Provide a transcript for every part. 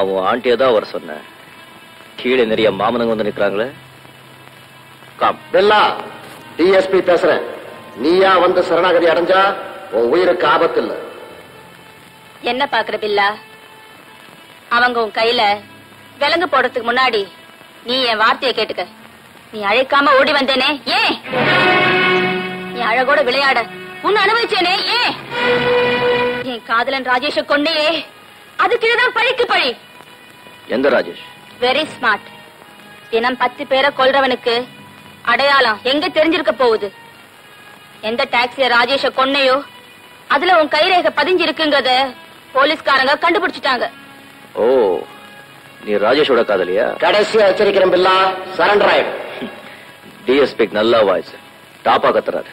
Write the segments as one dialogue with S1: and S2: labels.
S1: நான் உன் ஆண்டியை தான் வர சொன்னேன். கீழே நிறைய மாமனங்க வந்து நிக்கிறாங்களே.
S2: பில்லா, டிஎஸ்பி பேசுறேன். நீயா வந்து சரணாகதி அடைஞ்சா உன் உயிருக்கு ஆபத்து இல்ல.
S3: என்ன பாக்குற பில்லா? அவங்க உன் கையில விலங்கு போடுறதுக்கு முன்னாடி நீ என் வார்த்தையை கேட்டுக்க. நீ அழைக்காம ஓடி வந்தேனே ஏன்? நீ அழகோட விளையாட உன்னை அனுபவிச்சேனே ஏன்? என் காதலன் ராஜேஷ கொண்டே அதுக்குதான் பழிக்கு பழி.
S1: எந்த ராஜேஷ்?
S3: Very smart. தினம் 10 பேரை கொல்றவனுக்கு அடையாளம் எங்க தெரிஞ்சிருக்க போகுது? எந்த டாக்ஸிய ராஜேஷ கொன்னையோ அதுல உன் கைரேகை பதிஞ்சிருக்குங்கறத போலீஸ்காரங்க கண்டுபிடிச்சிட்டாங்க.
S1: ஓ, நீ ராஜேஷோட காதலியா?
S2: கடைசியா எச்சரிக்கிறேன் பில்லா, சரண்டர் ஆயிடு.
S1: டிஎஸ்பி நல்ல வாய்ஸ், டாப்பா கத்துறாரு.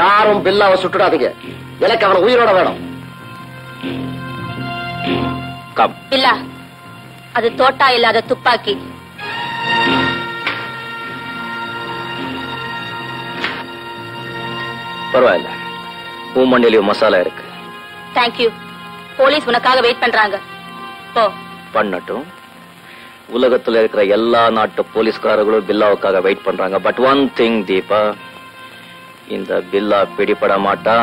S2: யாரும் பில்லாவை சுட்டுடாதீங்க. எனக்கு அவன் உயிரோட வேணும்.
S3: பில்லா, அது தோட்டா இல்லாத துப்பாக்கி.
S1: பரவாயில்ல, உன் மண்டியிலும் மசாலா இருக்கு.
S3: தேங்க்யூ. போலீஸ் உனக்காக வெயிட் பண்றாங்க. போ.
S1: பண்ணட்டும். உலகத்துல இருக்கிற எல்லா நாட்டு போலீஸ்காரர்களும் பில்லாவுக்காக வெயிட் பண்றாங்க. பட் ஒன் திங் தீபா, இந்த பில்லா பிடிபட மாட்டா.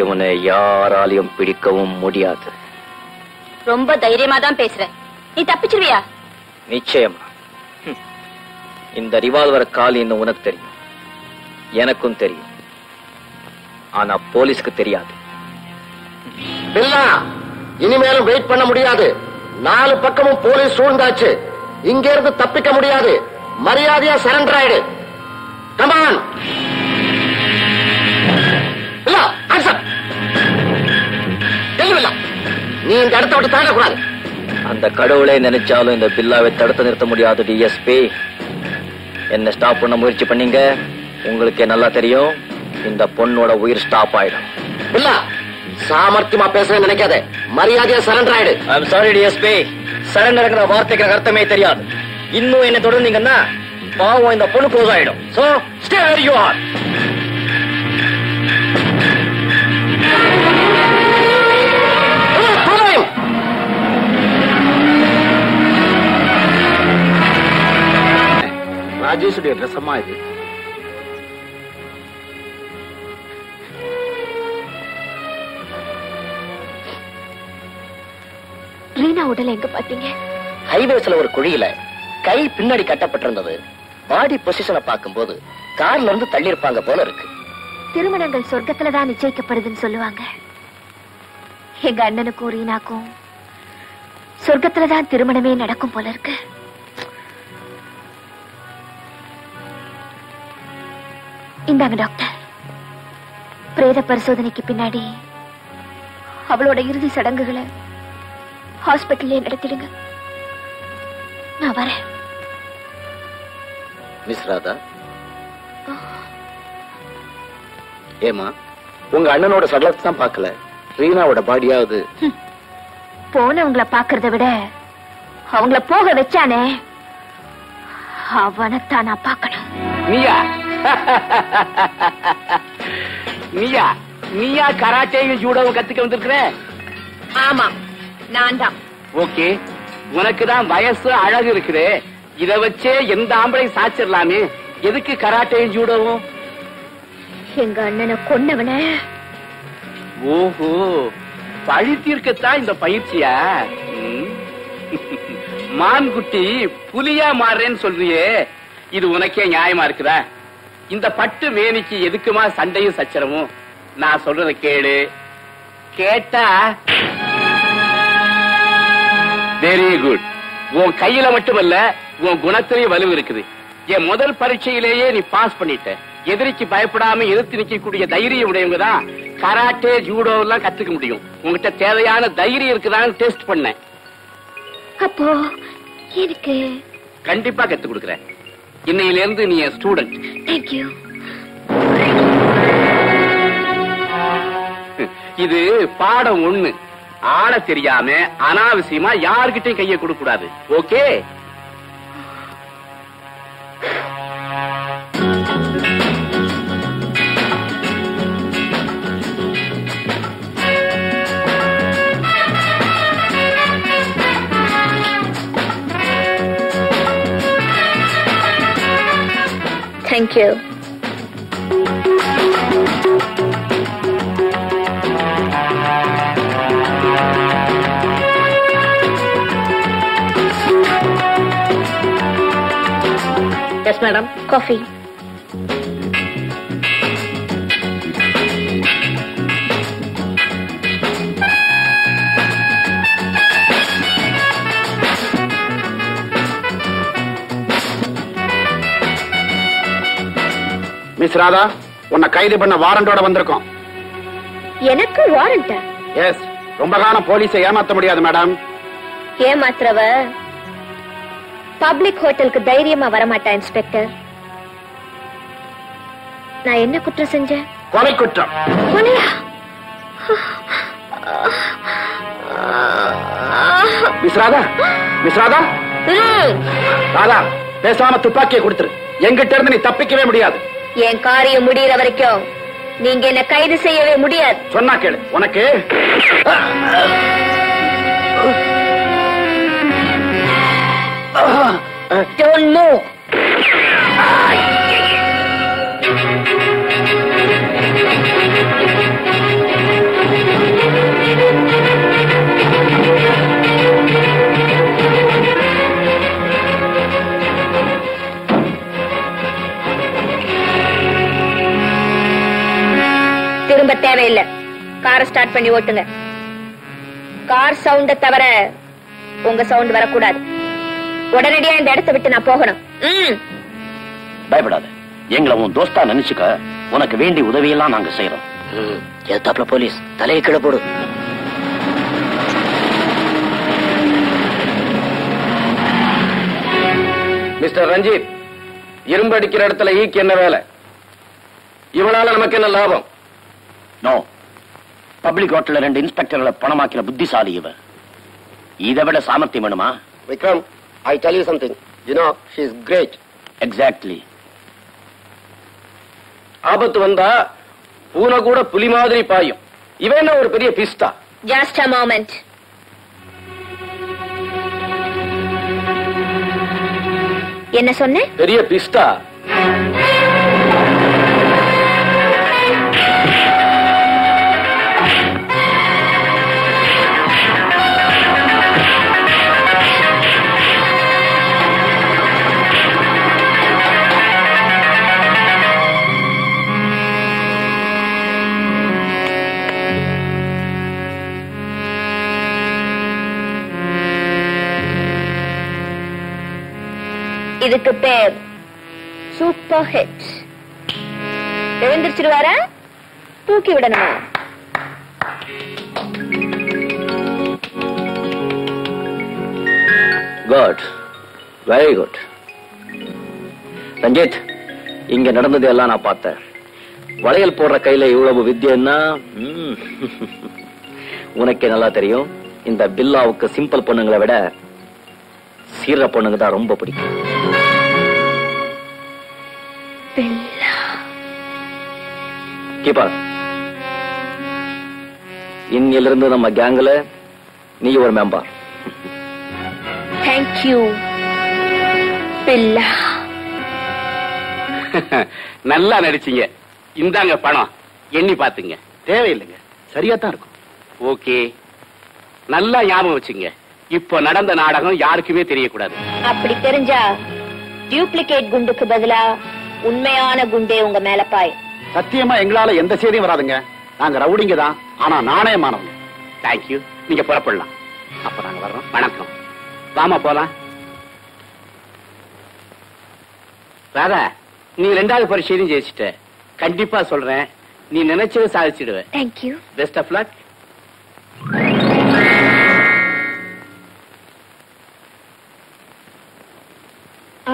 S1: இவனை யாராலையும் பிடிக்கவும் முடியாது.
S3: ரொம்ப தைரியமா தான் பேசுற. நீ தப்பிச்சிருவியா?
S1: நிச்சயமா. இந்த ரிவால்வர் காலி இன்னும் உனக்கு தெரியும், எனக்கும் தெரியும். ஆனா போலீஸ்க்கு தெரியாது.
S2: பில்லா, இனிமேலும் வெயிட் பண்ண முடியாது. 4 பக்கமும் போலீஸ் சூழ்ந்தாச்சு. இங்க இருந்து தப்பிக்க முடியாது. மரியாதையா சரண்டர் ஆயிடு. Come on. Billa, answer. Billa, நீ இந்த இடத்தை விட்டு தாண்டக்கூடாது.
S1: அந்த கடவுளை நினைச்சாலும் இந்த பில்லாவை தடுத்து நிறுத்த முடியாது. டிஎஸ்பி, என்ன ஸ்டாப் பண்ண முயற்சி பண்ணீங்க, உங்களுக்கே நல்லா தெரியும் இந்த பொண்ணோட உயிர் ஸ்டாப் ஆயிடும்.
S2: பில்லா, சாமர்த்தியமா பேச நினைக்காத. மரியாதையா சரண்டர் ஆயிடு.
S1: ஐ அம் சாரி டிஎஸ்பி, சரண்டர்ங்கிற வார்த்தைக்கு அர்த்தமே தெரியாது. இன்னும் என்ன தொடர்ந்தீங்கன்னா பாவம் இந்த பொண்ணு க்ளோஸ் ஆயிடும். So stay where you are.
S2: ராஜேஷுடைய ட்ரெஸ் அம்மா இது.
S3: ரீனா உடல் எங்க பாத்தீங்க?
S4: ஹைவேஸ்ல ஒரு குழியில கை பின்னாடி கட்டப்பட்டிருந்தது. பாடி பொசிஷனை பார்க்கும்போது கார்ல இருந்து தள்ளி இருப்பாங்க போல இருக்கு.
S3: திருமணங்கள் சொர்க்கத்துலதான் நிச்சயிக்கப்படுதுன்னு சொல்லுவாங்க. எங்க அண்ணனுக்கும் ரீனாக்கும் சொர்க்கத்துலதான் திருமணமே நடக்கும் போல இருக்கு. இந்தாங்க டாக்டர், பிரேத பரிசோதனைக்கு பின்னாடி அவளோட இறுதி சடங்குகளை ஹாஸ்பிட்டல்லே நடத்திடுங்க. நான் வரேன்.
S4: மிஸ் ராதா, ஏமா உங்க அண்ணனோட சடலத்தை தான் பார்க்கல, ரீனாவோட பாடியாவது?
S3: போனவங்களை பாக்குறத விட அவங்கள போக வச்சானே அவனைத்தான் நான் பார்க்கணும்.
S5: நீயா நீயா நீயா கராட்டேயும் ஜூடோவும் கத்துக்க வந்திருக்கிற?
S3: ஆமா, நான் தான்.
S5: ஓகே, உனக்குதான் வயசு அழகு இருக்குது. இத வச்சே எந்த ஆம்பளை சாச்சிடலாமே. எதுக்கு கராட்டேயும் ஜூடோவும்?
S3: எங்க அண்ணனை கொன்னவன.
S5: ஓஹோ, பழி தீர்க்கத்தான் இந்த பயிற்சியா? மான்குட்டி புலியா மாறுறேன்னு சொல்றியே, இது உனக்கே நியாயமா இருக்குதா? இந்த பட்டு மேனிக்கு எதுக்குமா சண்டையும் சச்சரவும்? நான் சொல்றத கேளு. கேட்டா வெரி குட். உன் கையில மட்டுமல்ல, உன் குணத்திலேயே வலு இருக்குது. என் முதல் பரீட்சையிலேயே நீ பாஸ் பண்ணிட்ட. எதிரிக்கு பயப்படாம எதிர்த்து நிக்கக்கூடிய தைரியம் உடையவங்க தான் கராட்டே ஜூடோ எல்லாம் கத்துக்க முடியும். உங்ககிட்ட தேவையான தைரியம் இருக்குதான்னு டெஸ்ட் பண்ணேன்.
S3: அப்போ எனக்கு
S5: கண்டிப்பா கத்து கொடுக்கறேன். இன்னையில இருந்து நீ என் ஸ்டூடெண்ட்.
S3: தேங்க்யூ.
S5: இது பாடம் 1. ஆட தெரியாம அனாவசியமா யார்கிட்டயும் கையை கொடுக்க கூடாது. Okay?
S3: Thank you.
S4: Yes madam.
S3: Coffee.
S5: Miss Radha, உன்னை கைது பண்ண வாரண்டோட வந்திருக்கோம்.
S3: எனக்கு வாரண்டா?
S5: எஸ். ரொம்ப காலம் போலீஸை ஏமாத்த முடியாது மேடம்.
S3: ஏமாத்துறவ பப்ளிக் ஹோட்டலுக்கு தைரியமா வரமாட்டா இன்ஸ்பெக்டர். நான் என்ன குற்றம் செஞ்சேன்?
S5: கொலை குற்றம்.
S3: கொலையா?
S5: மிஸ் ராதா, மிஸ் ராதா, ராதா பேசாம துப்பாக்கியை கொடுத்துரு. எங்கிட்ட இருந்து நீ தப்பிக்கவே முடியாது.
S3: என் காரியம் முடிகிற வரைக்கும் நீங்க என்ன கைது செய்யவே முடியாது.
S5: சொன்னா கேளு. உனக்கு
S3: Don't move. திரும்ப தேவையில்லை. காரை ஸ்டார்ட் பண்ணி ஓட்டுங்க. கார் சவுண்ட தவிர உங்க சவுண்ட் வரக்கூடாது. உடனடியா இந்த இடத்தை விட்டு நான் போகணும்.
S4: பயப்படாத. எங்களை உன் தோஸ்தா நினைச்சுக்க. உனக்கு வேண்டிய உதவியெல்லாம் நாங்க செய்யறோம். எத்தாப்ல போலீஸ். தலையை கீழே போடு.
S5: மிஸ்டர் ரஞ்சித், இரும்பு அடிக்கிற இடத்துல ஈக்கு என்ன வேலை? இவனால நமக்கு என்ன லாபம்?
S4: நோ. பப்ளிக் ஹோட்டல்ல 2 இன்ஸ்பெக்டர்களை பணமாக்கின புத்திசாலி இவ. இதை விட சாமர்த்தியம் வேணுமா?
S2: Vikram, I tell you something. You know, she is great.
S4: Exactly.
S5: ஆபத்து வந்தா பூனை கூட புலி மாதிரி பாயும். இவன் என்ன ஒரு பெரிய பிஸ்தா?
S3: Just a moment. என்ன சொன்ன?
S5: பெரிய பிஸ்தா.
S3: இதுக்கு பேர் சூப்பர் ஹிட். எழுந்திருச்சிருவாரா? தூக்கி விடணுமா?
S1: Good, very good. ரஞ்சித், இங்க நடந்தது எல்லாம் நான் பார்த்தேன். வளையல் போடுற கையில இவ்வளவு வித்தியன்னா உனக்கே நல்லா தெரியும். இந்த பில்லாவுக்கு சிம்பிள் பொண்ணுங்களை விட சீர பொண்ணுங்க தான் ரொம்ப பிடிக்கும். கீப்பர், இன்னிலிருந்து நம்ம கேங்ல நீ ஒரு மெம்பர்.
S3: தேங்க்யூ பில்லா.
S5: நல்லா நடிச்சீங்க. இந்தாங்க பணம், எண்ணி பாத்துங்க. தேவையில்லைங்க, சரியா தான் இருக்கும். ஓகே, நல்லா ஞாபகம் வச்சுங்க. இப்ப நடந்த நாடகம் யாருக்குமே தெரியக்கூடாது.
S3: அப்படி தெரிஞ்சா டியூப்ளிகேட் குண்டுக்கு பதிலா உண்மையான குண்டே உங்க மேல பாய்.
S5: சத்தியமா எங்களால எந்த செய்தியும் வராதுங்க. நாங்க ரவுடிங்க தான், ஆனா நாணயமானவங்க. தேங்க்யூ. நீங்க புறப்படலாம். அப்ப நாங்க வர்றோம். வணக்கம். வாமா போலாம். ராதா, நீ 2வது பரீட்சையிலும் ஜெயிச்சிட்ட. கண்டிப்பா சொல்றேன், நீ நினைச்சதை சாதிச்சிடுவ.
S3: தேங்க்யூ.
S5: Best of luck.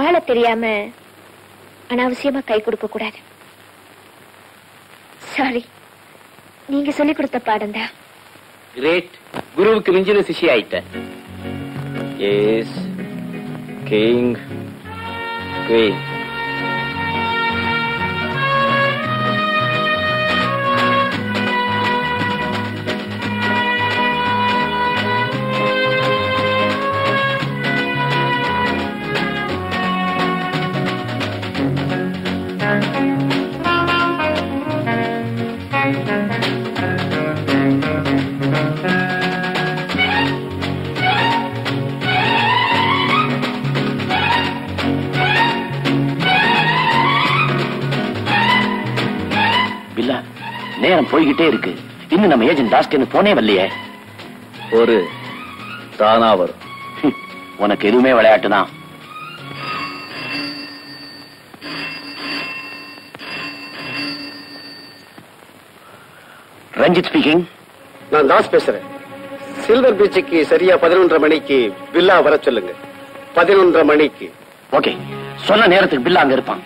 S3: ஆள தெரியாம அனாவசியமா கை கொடுக்க கூடாது. சாரி, நீங்க சொல்லிக் கொடுத்த பாடம் தான்.
S5: கிரேட். குருவுக்கு மிஞ்சின சிஷி ஆயிட்ட.
S1: Yes king queen.
S4: நேரம் போய்கிட்டே இருக்கு. இன்னும் நம்ம ஏஜென்ட் தாஸ்கன் போனே வரலையே.
S1: ஒரு தானா வரும்.
S4: உனக்கு எதுவுமே விளையாட்டுதான். ரஞ்சித் ஸ்பீக்கிங்.
S6: நான் தாஸ் பேசுறேன். சில்வர் பீச்சுக்கு சரியா 11:30 மணிக்கு பில்லா வர சொல்லுங்க. 11:30 மணிக்கு.
S4: ஓகே, சொன்ன நேரத்துக்கு பில்லா அங்க இருப்பான்.